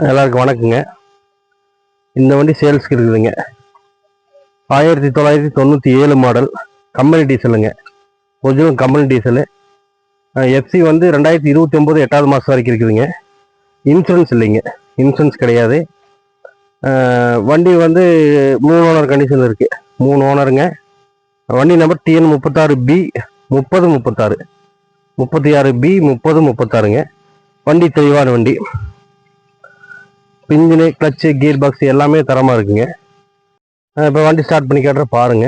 எல்லாருக்கும் வணக்கங்க. இந்த வண்டி சேல்ஸ்க்கு இருக்குதுங்க. 1997 மாடல் கம்பெனி டீசலுங்க. Original company diesel. எஃப்சி வந்து 2029 8வது மாதம் வரைக்கும் இருக்குதுங்க. இன்சூரன்ஸ் இல்லைங்க, இன்சூரன்ஸ் கிடையாது. வண்டி வந்து 3 ஓனர் கண்டிஷன் இருக்குது. 3 ஓனருங்க. வண்டி நம்பர் TN 36B 3036 36B 3036ங்க. வண்டி தெளிவான வண்டி. இன்ஜினு, கிளச்சு, கியர் பாக்ஸ் எல்லாமே தரமாக இருக்குங்க. இப்போ வண்டி ஸ்டார்ட் பண்ணி காட்டுற பாருங்க.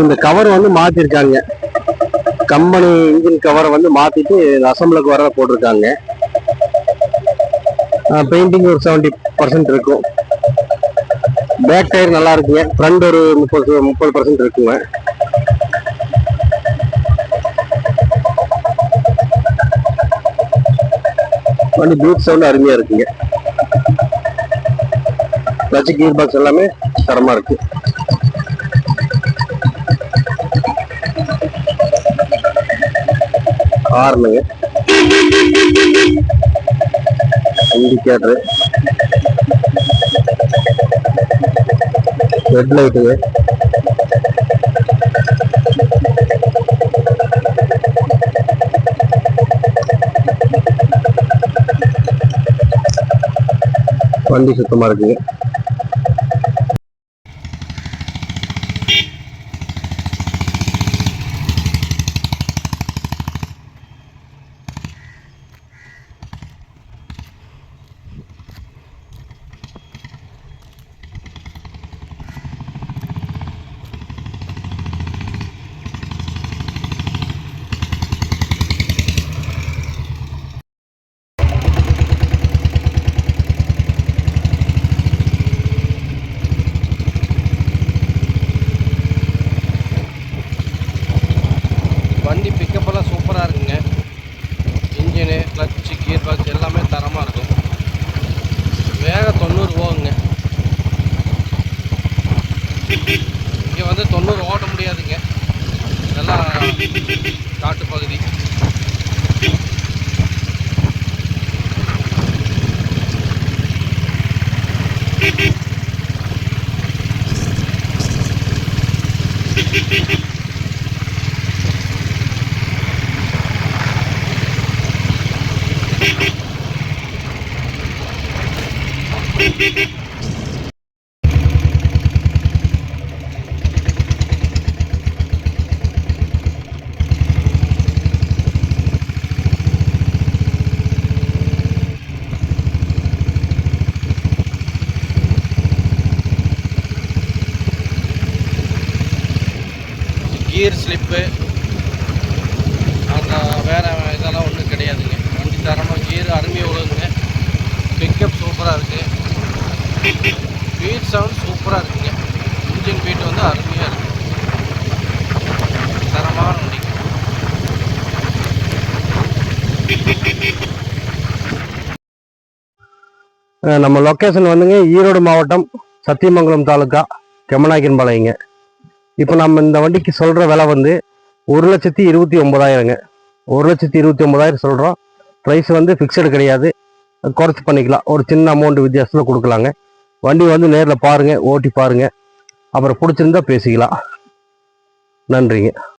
இந்த கவர் வந்து மாத்திருக்காங்க. கம்பெனி இன்ஜின் கவரை வந்து மாத்திட்டு அசம்பிளுக்கு வர போட்டிருக்காங்க. பெயிண்டிங் ஒரு 70% இருக்கும். பேக் டயர் நல்லா இருக்குங்க. ஃப்ரண்ட் ஒரு 30% இருக்குங்க. வண்டி ப்ளூட் சவுண்ட் அருமையா இருக்குங்க. கிளட்ச், கியர் பாக்ஸ் எல்லாமே தரமா இருக்கு. ஹார்னுங்க, இண்டிகேட்டரு, ஹெட் லைட்டுங்க, வண்டி சுத்தமா இருக்குங்க. வண்டி பிக்கப்பெல்லாம் சூப்பராக இருக்குங்க. இன்ஜினு, கிளச்சு, கியர் பாக்ஸ் எல்லாமே தரமாக இருக்கும். வேகம் 90 போகுங்க. இங்கே வந்து 90 ஓட்ட முடியாதுங்க. இதெல்லாம் காட்டு பகுதி. கியர் ஸ்லிப்பு அந்த வேறு இதெல்லாம் ஒன்றும் கிடையாதுங்க. வண்டி தரமாக கியர் அருமையாக விழுகுங்க. பிக்கப் சூப்பராக இருக்குது. பீட் சவுண்ட் சூப்பராக இருக்குங்க. இன்ஜின் பீட் வந்து அருமையாக இருக்குது. தரமான வண்டி. நம்ம லொக்கேஷன் வந்துங்க ஈரோடு மாவட்டம் சத்தியமங்கலம் தாலுக்கா கெமநாயக்கன்பாளையங்க. இப்போ நம்ம இந்த வண்டிக்கு சொல்கிற விலை வந்து 1,29,000ங்க. 1,29,000 சொல்கிறோம். ப்ரைஸ் வந்து ஃபிக்ஸடு கிடையாது, குறைச்சி பண்ணிக்கலாம். ஒரு சின்ன அமௌண்ட் வித்தியாசத்தில் கொடுக்கலாங்க. வண்டி வந்து நேரில் பாருங்கள், ஓட்டி பாருங்கள். அப்புறம் பிடிச்சிருந்தா பேசிக்கலாம். நன்றிங்க.